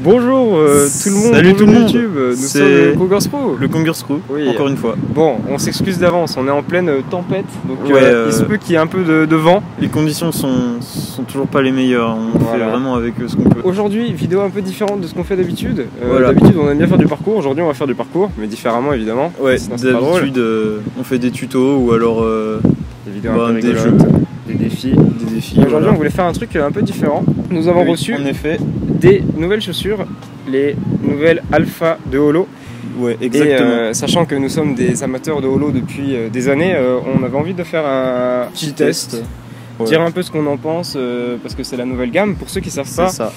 Bonjour tout le monde, salut tout le monde. YouTube, nous sommes le Kongers Crew. Le Kongers Crew, oui, encore une fois. Bon, on s'excuse d'avance, on est en pleine tempête, donc ouais, il se peut qu'il y ait un peu de vent. Les conditions sont toujours pas les meilleures, on fait vraiment avec ce qu'on peut. Aujourd'hui, vidéo un peu différente de ce qu'on fait d'habitude. Voilà. D'habitude on aime bien faire du parcours, aujourd'hui on va faire du parcours, mais différemment évidemment. Ouais, d'habitude on fait des tutos ou alors des vidéos un peu des jeux. Des défis. Aujourd'hui voilà. On voulait faire un truc un peu différent. Nous avons reçu en effet des nouvelles chaussures, les nouvelles Alpha de Holo. Ouais, exactement. Et sachant que nous sommes des amateurs de Holo depuis des années, on avait envie de faire un petit test. Ouais. Dire un peu ce qu'on en pense parce que c'est la nouvelle gamme. Pour ceux qui ne savent pas,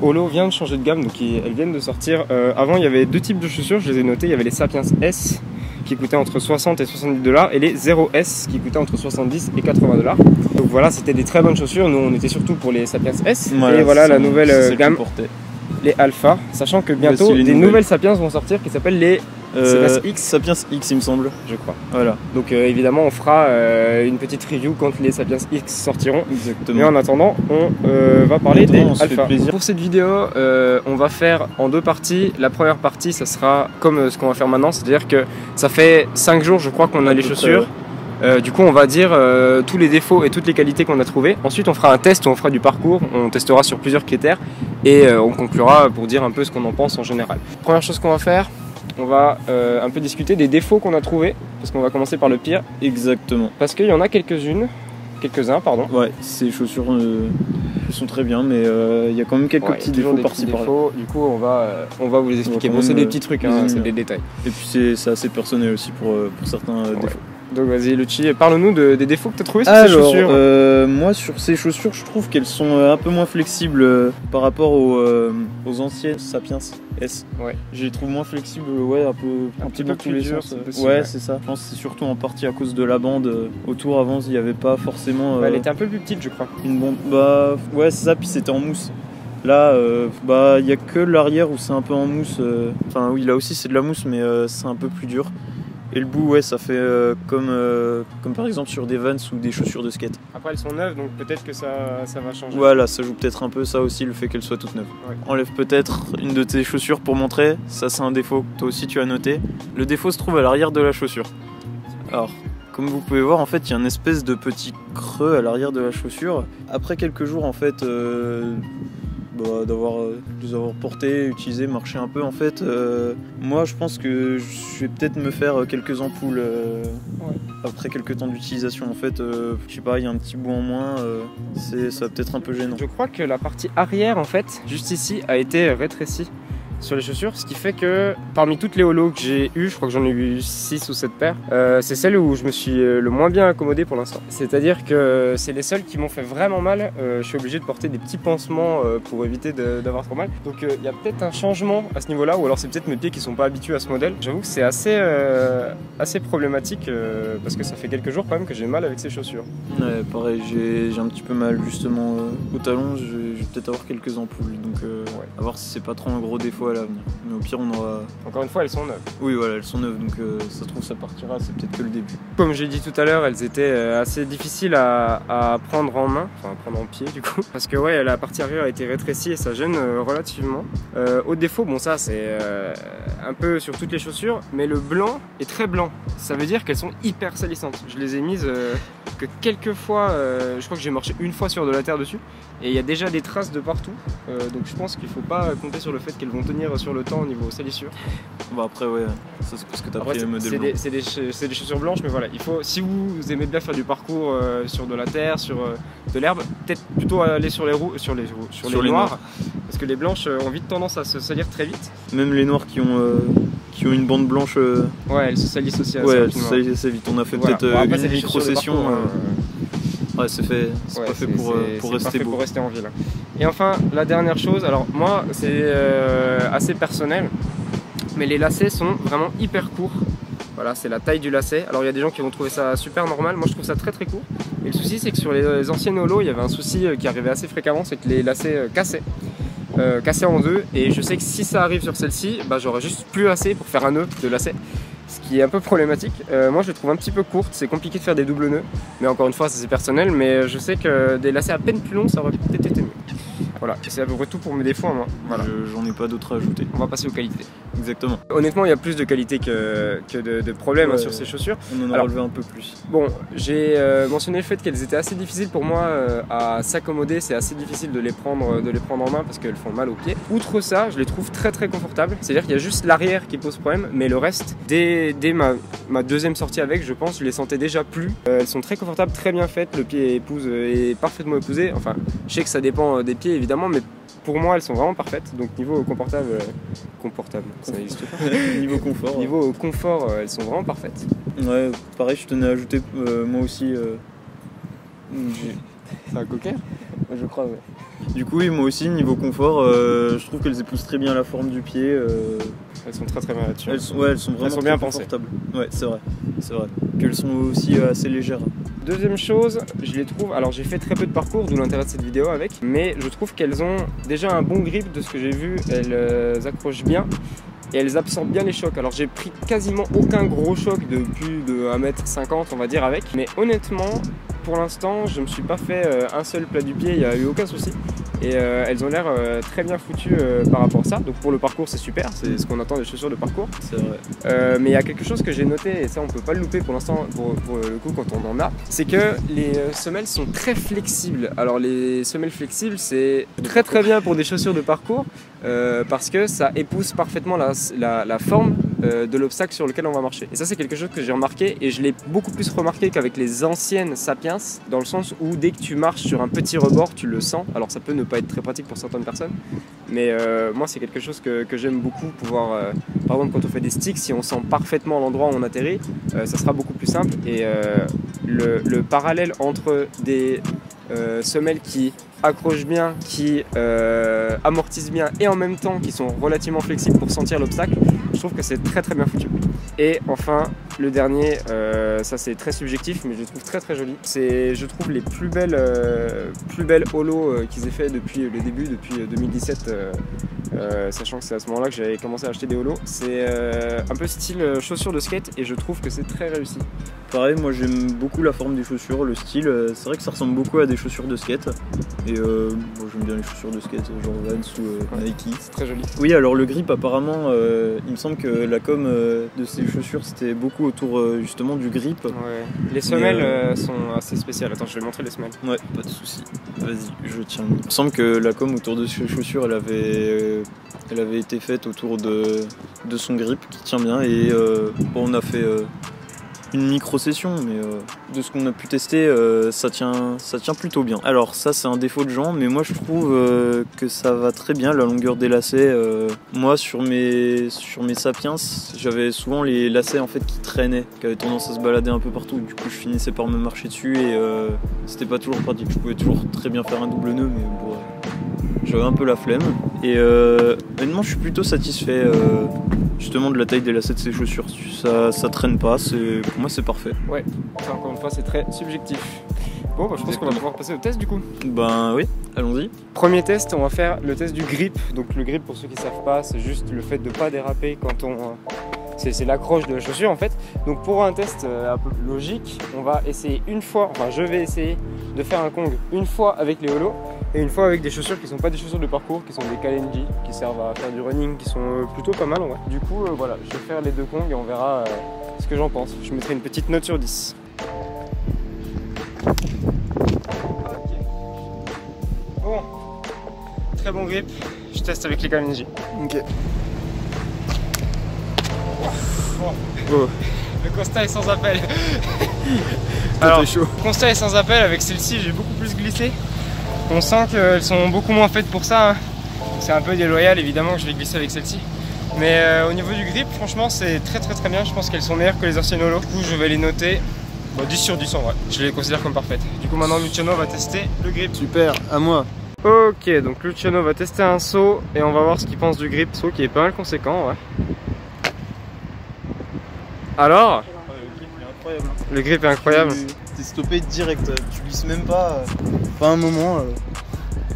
Holo vient de changer de gamme, donc elles viennent de sortir. Avant il y avait deux types de chaussures, je les ai notés. Il y avait les Sapiens S qui coûtaient entre 60 et 70 $ et les 0S qui coûtaient entre 70 et 80 $. Donc voilà, c'était des très bonnes chaussures. Nous on était surtout pour les Sapiens S. Voilà, et voilà la nouvelle gamme, les Alpha. Sachant que bientôt des nouvelles Sapiens vont sortir qui s'appellent les Sapiens X il me semble, je crois. Voilà. Donc évidemment on fera une petite review quand les Sapiens X sortiront. Exactement. Mais en attendant on va parler des Alpha. Pour cette vidéo on va faire en deux parties. La première partie ça sera comme ce qu'on va faire maintenant, c'est-à-dire que ça fait 5 jours je crois qu'on a les chaussures. Du coup on va dire tous les défauts et toutes les qualités qu'on a trouvées. Ensuite on fera un test où on fera du parcours, on testera sur plusieurs critères et on conclura pour dire un peu ce qu'on en pense en général. Première chose qu'on va faire, on va un peu discuter des défauts qu'on a trouvés, parce qu'on va commencer par le pire. Exactement. Parce qu'il y en a quelques-uns, pardon. Ouais, ces chaussures sont très bien, mais il y a quand même quelques petits défauts par-ci par-là. Du coup, on va vous les expliquer. Bon, c'est des petits trucs, hein, c'est des détails. Et puis c'est assez personnel aussi pour certains défauts. Donc vas-y Lucci, parle-nous des défauts que tu as trouvés sur ces chaussures. Moi sur ces chaussures je trouve qu'elles sont un peu moins flexibles par rapport aux anciennes Sapiens S. Ouais. Je les trouve moins flexibles, ouais, un petit peu tous les sens. Ouais, c'est ça. Je pense que c'est surtout en partie à cause de la bande autour. Avant il n'y avait pas forcément... elle était un peu plus petite je crois. Une bande, ouais c'est ça, puis c'était en mousse. Là, il n'y a que l'arrière où c'est un peu en mousse. Enfin oui, là aussi c'est de la mousse mais c'est un peu plus dur. Et le bout, ouais, ça fait comme par exemple sur des Vans ou des chaussures de skate. Après, elles sont neuves, donc peut-être que ça va changer. Voilà, ça joue peut-être un peu ça aussi, le fait qu'elles soient toutes neuves. Ouais. Enlève peut-être une de tes chaussures pour montrer. Ça, c'est un défaut que toi aussi tu as noté. Le défaut se trouve à l'arrière de la chaussure. Alors, comme vous pouvez voir, en fait, il y a une espèce de petit creux à l'arrière de la chaussure. Après quelques jours, en fait... les avoir portés, utilisés, marché un peu en fait. Moi je pense que je vais peut-être me faire quelques ampoules après quelques temps d'utilisation en fait. Je sais pas, il y a un petit bout en moins, ça va peut-être un peu gênant. Je crois que la partie arrière en fait, juste ici, a été rétrécie sur les chaussures, ce qui fait que parmi toutes les Holo que j'ai eues, je crois que j'en ai eu 6 ou 7 paires, c'est celle où je me suis le moins bien accommodé pour l'instant. C'est-à-dire que c'est les seules qui m'ont fait vraiment mal. Je suis obligé de porter des petits pansements pour éviter d'avoir trop mal. Donc il y a peut-être un changement à ce niveau-là, ou alors c'est peut-être mes pieds qui sont pas habitués à ce modèle. J'avoue que c'est assez problématique parce que ça fait quelques jours quand même que j'ai mal avec ces chaussures. Ouais, pareil, j'ai un petit peu mal justement au talon, je vais peut-être avoir quelques ampoules, donc à voir si c'est pas trop un gros défaut à l'avenir. Mais au pire on aura... Encore une fois elles sont neuves. Oui voilà, elles sont neuves, donc ça se trouve ça partira, c'est peut-être que le début. Comme j'ai dit tout à l'heure, elles étaient assez difficiles à prendre en main, enfin à prendre en pied du coup, parce que ouais, la partie arrière a été rétrécie et ça gêne relativement. Au défaut, bon ça c'est un peu sur toutes les chaussures, mais le blanc est très blanc. Ça veut dire qu'elles sont hyper salissantes. Je les ai mises que quelques fois, je crois que j'ai marché une fois sur de la terre dessus, et il y a déjà des traces de partout, donc je pense qu'il faut pas compter sur le fait qu'elles vont tenir sur le temps au niveau salissure. Bon après ouais, ça c'est parce que t'as pris le modèle blanc. C'est des chaussures blanches, mais voilà, il faut, si vous aimez bien faire du parcours sur de la terre, sur de l'herbe, peut-être plutôt aller sur les noires, parce que les blanches ont vite tendance à se salir très vite. Même les noires qui ont une bande blanche... Ouais, elles se salissent aussi assez rapidement. Ouais, elles se salissent assez vite. On a fait peut-être une micro-session. Ouais, c'est pas fait pour rester beau. Pour rester en ville. Et enfin, la dernière chose, alors moi, c'est assez personnel, mais les lacets sont vraiment hyper courts. Voilà, c'est la taille du lacet. Alors il y a des gens qui vont trouver ça super normal, moi je trouve ça très très court. Et le souci, c'est que sur les anciennes Holo, il y avait un souci qui arrivait assez fréquemment, c'est que les lacets cassaient en deux. Et je sais que si ça arrive sur celle-ci, j'aurais juste plus assez pour faire un nœud de lacet. Ce qui est un peu problématique. Moi je les trouve un petit peu courtes, c'est compliqué de faire des doubles nœuds, mais encore une fois ça c'est personnel, mais je sais que des lacets à peine plus longs ça aurait peut-être été mieux. Voilà, et c'est à peu près tout pour mes défauts à moi. Voilà. J'en ai pas d'autres à ajouter. On va passer aux qualités. Exactement. Honnêtement, il y a plus de qualités que de problèmes Ouais, sur ces chaussures. On en a relevé un peu plus. Bon, j'ai mentionné le fait qu'elles étaient assez difficiles pour moi à s'accommoder. C'est assez difficile de les prendre en main parce qu'elles font mal aux pieds. Outre ça, je les trouve très très confortables. C'est-à-dire qu'il y a juste l'arrière qui pose problème, mais le reste, dès ma deuxième sortie avec, je pense, je les sentais déjà plus. Elles sont très confortables, très bien faites. Le pied est parfaitement épousé. Enfin, je sais que ça dépend des pieds évidemment, mais pour moi, elles sont vraiment parfaites. Donc niveau confortable, ça n'existe pas. Niveau confort. Niveau confort, elles sont vraiment parfaites. Ouais, pareil, je tenais à ajouter moi aussi. C'est un cocker, je crois. Ouais. Du coup, oui, moi aussi, niveau confort, je trouve qu'elles épousent très bien la forme du pied. Elles sont très très bien là-dessus. Elles sont vraiment bien confortables. Ouais, c'est vrai. Qu'elles sont aussi assez légères. Deuxième chose, je les trouve, alors j'ai fait très peu de parcours, d'où l'intérêt de cette vidéo avec, mais je trouve qu'elles ont déjà un bon grip de ce que j'ai vu, elles accrochent bien et elles absorbent bien les chocs. Alors j'ai pris quasiment aucun gros choc de plus de 1m50 on va dire avec, mais honnêtement, pour l'instant, je me suis pas fait un seul plat du pied, il n'y a eu aucun souci. Et elles ont l'air très bien foutues par rapport à ça. Donc pour le parcours, c'est super, c'est ce qu'on attend des chaussures de parcours. C'est vrai. Mais il y a quelque chose que j'ai noté, et ça on peut pas le louper pour l'instant, pour le coup quand on en a, c'est que les semelles sont très flexibles. Alors les semelles flexibles, c'est très très bien pour des chaussures de parcours, parce que ça épouse parfaitement la forme de l'obstacle sur lequel on va marcher. Et ça c'est quelque chose que j'ai remarqué, et je l'ai beaucoup plus remarqué qu'avec les anciennes Sapiens, dans le sens où dès que tu marches sur un petit rebord, tu le sens. Alors ça peut ne pas être très pratique pour certaines personnes, mais moi c'est quelque chose que j'aime beaucoup, pouvoir, par exemple quand on fait des sticks, si on sent parfaitement l'endroit où on atterrit, ça sera beaucoup plus simple. Et le parallèle entre des semelles qui accrochent bien, qui amortissent bien et en même temps qui sont relativement flexibles pour sentir l'obstacle, je trouve que c'est très très bien foutu. Et enfin le dernier, ça c'est très subjectif mais je le trouve très très joli, c'est je trouve les plus belles holos qu'ils aient fait depuis le début, depuis 2017, sachant que c'est à ce moment là que j'avais commencé à acheter des holos. C'est un peu style chaussures de skate et je trouve que c'est très réussi. Pareil, moi j'aime beaucoup la forme des chaussures, le style, c'est vrai que ça ressemble beaucoup à des chaussures de skate. Et moi j'aime bien les chaussures de skate, genre Vans ou Nike. C'est très joli. Oui, alors le grip apparemment, il me semble que la com de ces chaussures c'était beaucoup autour justement du grip. Ouais. Les semelles sont assez spéciales. Attends, je vais montrer les semelles. Ouais, pas de souci. Vas-y, je tiens. Il me semble que la com autour de ces chaussures, elle avait été faite autour de son grip qui tient bien. Et bon, on a fait une micro-session, mais de ce qu'on a pu tester, ça tient plutôt bien. Alors ça c'est un défaut de Jean, mais moi je trouve que ça va très bien, la longueur des lacets. Moi sur mes Sapiens, j'avais souvent les lacets en fait qui traînaient, qui avaient tendance à se balader un peu partout. Du coup je finissais par me marcher dessus et c'était pas toujours pratique. Je pouvais toujours très bien faire un double nœud, mais bon, j'avais un peu la flemme. Et honnêtement je suis plutôt satisfait justement de la taille des lacets de ces chaussures. Ça traîne pas, pour moi c'est parfait. Ouais, ça, encore une fois c'est très subjectif. Bon bah, je pense qu'on va pouvoir passer au test du coup. Ben oui, allons-y. Premier test, on va faire le test du grip. Donc le grip, pour ceux qui ne savent pas, c'est juste le fait de ne pas déraper quand on... c'est l'accroche de la chaussure en fait. Donc pour un test un peu plus logique, on va essayer une fois, enfin je vais essayer de faire un Kong une fois avec les holos et une fois avec des chaussures qui sont pas des chaussures de parcours, qui sont des Kalenji, qui servent à faire du running, qui sont plutôt pas mal en vrai. Du coup voilà, je vais faire les deux Kongs et on verra ce que j'en pense. Je mettrai une petite note sur 10. Bon, très bon grip, je teste avec les Kalenji. Ok. Oh. Le constat est sans appel. Alors, chaud. Le constat est sans appel, avec celle-ci j'ai beaucoup plus glissé. On sent qu'elles sont beaucoup moins faites pour ça, hein. C'est un peu déloyal évidemment que je vais glisser avec celle-ci. Mais au niveau du grip, franchement c'est très bien, je pense qu'elles sont meilleures que les anciennes holos. Du coup je vais les noter 10 sur 10 en vrai, je les considère comme parfaites. Du coup maintenant Luciano va tester le grip. Super, à moi. Ok, donc Luciano va tester un saut et on va voir ce qu'il pense du grip. Saut qui est pas mal conséquent, ouais. Alors, le grip est incroyable. T'es stoppé direct, tu glisses même pas un moment.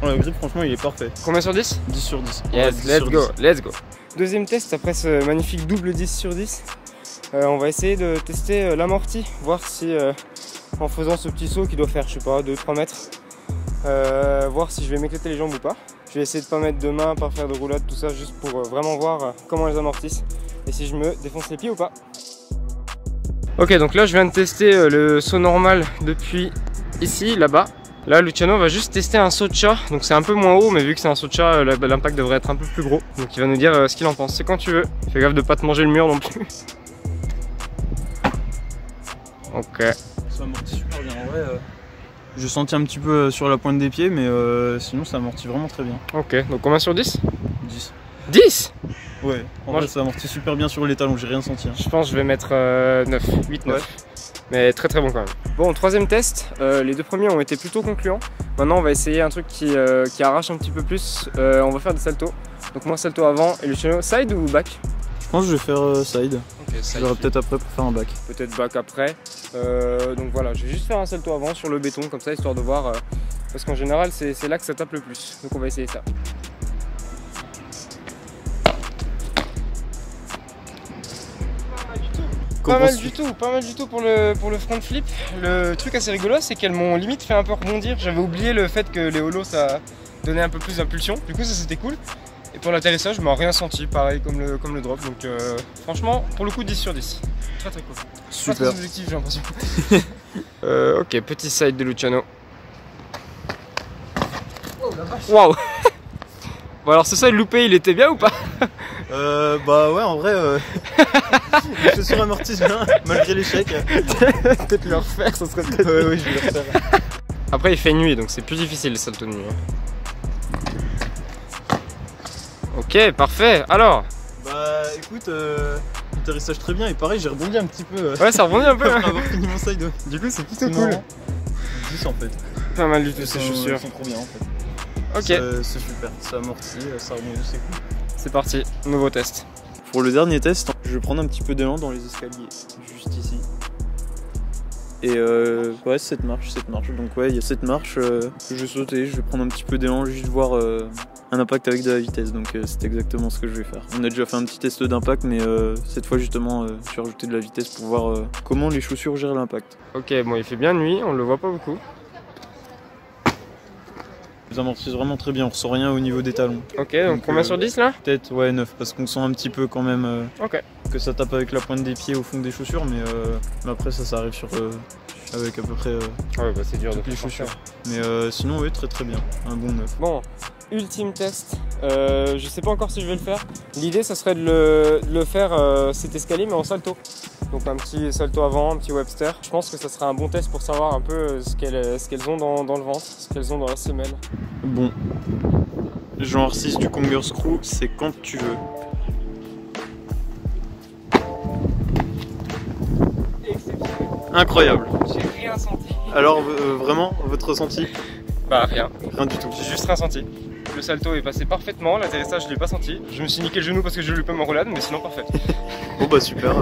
Le grip franchement il est parfait. Combien sur 10? 10 sur 10. Yes, ouais, let's go. Deuxième test, après ce magnifique double 10 sur 10, on va essayer de tester l'amorti, voir si en faisant ce petit saut qui doit faire, je sais pas, 2-3 mètres, voir si je vais m'éclater les jambes ou pas. Je vais essayer de pas mettre de main, pas faire de roulade, tout ça, juste pour vraiment voir comment elles amortissent et si je me défonce les pieds ou pas. Ok, donc là je viens de tester le saut normal depuis ici, là-bas. Là Luciano va juste tester un saut de chat, donc c'est un peu moins haut, mais vu que c'est un saut de chat, l'impact devrait être un peu plus gros. Donc il va nous dire ce qu'il en pense, c'est quand tu veux. Fais gaffe de pas te manger le mur non plus. Ok. Ça amortit super bien, en vrai. J'ai senti un petit peu sur la pointe des pieds, mais sinon ça amortit vraiment très bien. Ok, donc combien sur 10? 10. 10? Ouais, en vrai ça amortit super bien sur les talons, j'ai rien senti. Hein. Je pense que je vais mettre 9, 8, 9. Ouais. Mais très très bon quand même. Bon, troisième test, les deux premiers ont été plutôt concluants. Maintenant on va essayer un truc qui arrache un petit peu plus. On va faire des saltos. Donc moi salto avant et Luciano side ou back? Je pense que je vais faire side. Okay, je verrai peut-être après pour faire un back. Peut-être back après. Donc voilà, je vais juste faire un salto avant sur le béton comme ça, histoire de voir. Parce qu'en général c'est là que ça tape le plus. Donc on va essayer ça. Pas mal du tout pour le front flip. Le truc assez rigolo, c'est qu'elles m'ont limite fait un peu rebondir. J'avais oublié le fait que les holos ça donnait un peu plus d'impulsion. Du coup ça c'était cool. Et pour l'atterrissage, je m'en rien senti, pareil comme le drop. Donc franchement, pour le coup 10 sur 10. Très très cool. Super. Pas très objectif j'ai l'impression. Ok, petit side de Luciano. Oh la vache. Waouh. Bon alors ce side loupé, il était bien ou pas? Bah ouais, en vrai, les chaussures amortissent bien, malgré l'échec. Peut-être le refaire, ça serait peut-être... Ouais, je vais le refaire. Après il fait nuit, donc c'est plus difficile le salto de nuit. Ok, parfait, alors? Bah écoute, atterrissage très bien, et pareil, j'ai rebondi un petit peu. Ouais, ça rebondit un peu. Après avoir fini mon side. Du coup c'est plutôt cool. 10 en fait. Pas mal du tout ces chaussures. Elles sont trop bien en fait. Ok. C'est super, ça amortit, ça rebondit, c'est cool. C'est parti, nouveau test. Pour le dernier test, je vais prendre un petit peu d'élan dans les escaliers, juste ici. Et ouais, cette marche. Donc ouais, il y a cette marche que je vais sauter, je vais prendre un petit peu d'élan, juste voir un impact avec de la vitesse. Donc c'est exactement ce que je vais faire. On a déjà fait un petit test d'impact, mais cette fois justement, je vais rajouter de la vitesse pour voir comment les chaussures gèrent l'impact. Ok, bon, il fait bien nuit, on le voit pas beaucoup. Ils amortissent vraiment très bien, on ressent rien au niveau des talons. Ok, donc combien sur 10 là? Peut-être ouais 9, parce qu'on sent un petit peu quand même que ça tape avec la pointe des pieds au fond des chaussures, mais après ça arrive sur avec à peu près ouais, bah, c'est dur toutes de les chaussures. Mais sinon oui, très bien, un bon 9. Bon, ultime test, je sais pas encore si je vais le faire. L'idée ça serait de le faire cet escalier mais en salto. Donc un petit salto avant, un petit Webster. Je pense que ça serait un bon test pour savoir un peu ce qu'elles ont dans le ventre, ce qu'elles ont dans la semelle. Bon, genre 6 du Conger Screw, c'est quand tu veux. Incroyable. J'ai rien senti. Alors vraiment, votre ressenti? Bah rien. Rien du tout. J'ai juste rien senti. Le salto est passé parfaitement, l'atterrissage je l'ai pas senti. Je me suis niqué le genou parce que je lui pas ma roulade, mais sinon parfait. Bon bah super,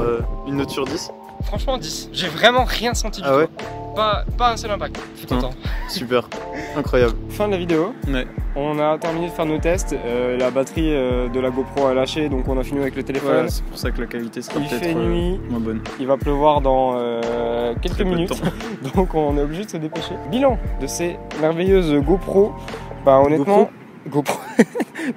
une note sur 10? Franchement 10. J'ai vraiment rien senti du tout. Pas un seul impact. Je suis content. Super, incroyable. Fin de la vidéo. Ouais. On a terminé de faire nos tests. La batterie de la GoPro a lâché, donc on a fini avec le téléphone. Ouais, c'est pour ça que la qualité sera peut-être moins bonne. Il va pleuvoir dans quelques minutes, donc on est obligé de se dépêcher. Bilan de ces merveilleuses GoPro. Bah honnêtement, GoPro.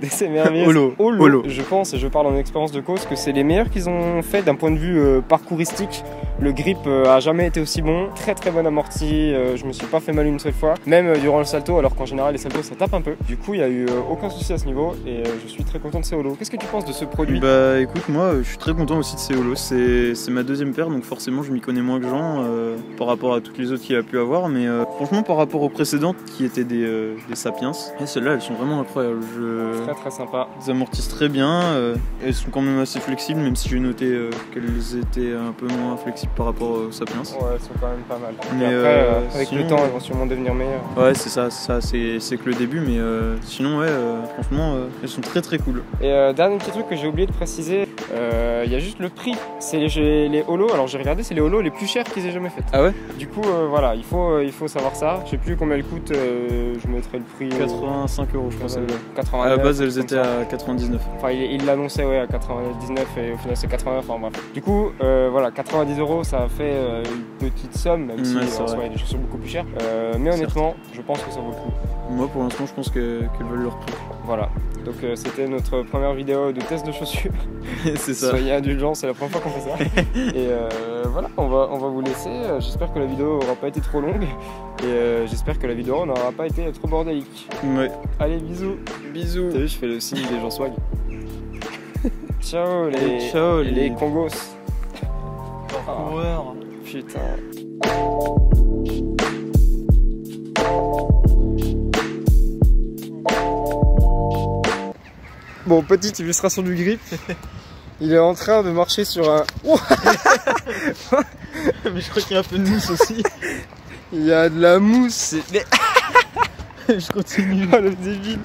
De ces merveilleuses Holo. Je pense, et je parle en expérience de cause, que c'est les meilleurs qu'ils ont fait d'un point de vue parcouristique. Le grip a jamais été aussi bon, très très bon amorti, je me suis pas fait mal une seule fois, même durant le salto, alors qu'en général les saltos ça tape un peu. Du coup il n'y a eu aucun souci à ce niveau et je suis très content de ces Holo. Qu'est-ce que tu penses de ce produit? Bah écoute, moi je suis très content aussi de ces Holo, c'est ma deuxième paire donc forcément je m'y connais moins que Jean par rapport à toutes les autres qu'il a pu avoir, mais franchement par rapport aux précédentes qui étaient des Sapiens, et celles-là elles sont vraiment incroyables. Très très sympa. Elles amortissent très bien, elles sont quand même assez flexibles même si j'ai noté qu'elles étaient un peu moins flexibles par rapport aux Sapiens. Ouais, elles sont quand même pas mal. Mais après, avec sinon, le temps, elles vont sûrement devenir meilleures. Ouais, c'est ça, c'est que le début, mais sinon, ouais, franchement, elles sont très très cool. Et dernier petit truc que j'ai oublié de préciser, il y a juste le prix. C'est les Holo, alors j'ai regardé, c'est les Holo les plus chers qu'ils aient jamais fait. Ah ouais? Du coup, voilà, il faut savoir ça. Je sais plus combien elles coûtent, je mettrai le prix. 85 €, je pense. À la base, elles étaient à 99. Enfin, il l'annonçait ouais, à 99 et au final c'est 89. Enfin bref. Du coup, voilà, 90 € € ça a fait une petite somme, même si en soi il y a des chaussures beaucoup plus chères. Mais honnêtement, je pense que ça vaut le coup. Moi pour l'instant je pense qu'elles valent leur prix. Voilà, donc c'était notre première vidéo de test de chaussures. C'est ça. Soyez indulgents, c'est la première fois qu'on fait ça. Et voilà, on va vous laisser. J'espère que la vidéo n'aura pas été trop longue. Et j'espère que la vidéo n'aura pas été trop bordélique. Ouais. Allez, bisous. Bisous. T'as vu, je fais le signe des gens swag. Ciao Ciao les Congos. Coureurs. Putain. Bon, petite illustration du grip. Il est en train de marcher sur un... Mais je crois qu'il y a un peu de mousse aussi. Il y a de la mousse. Je continue. Oh, le débile.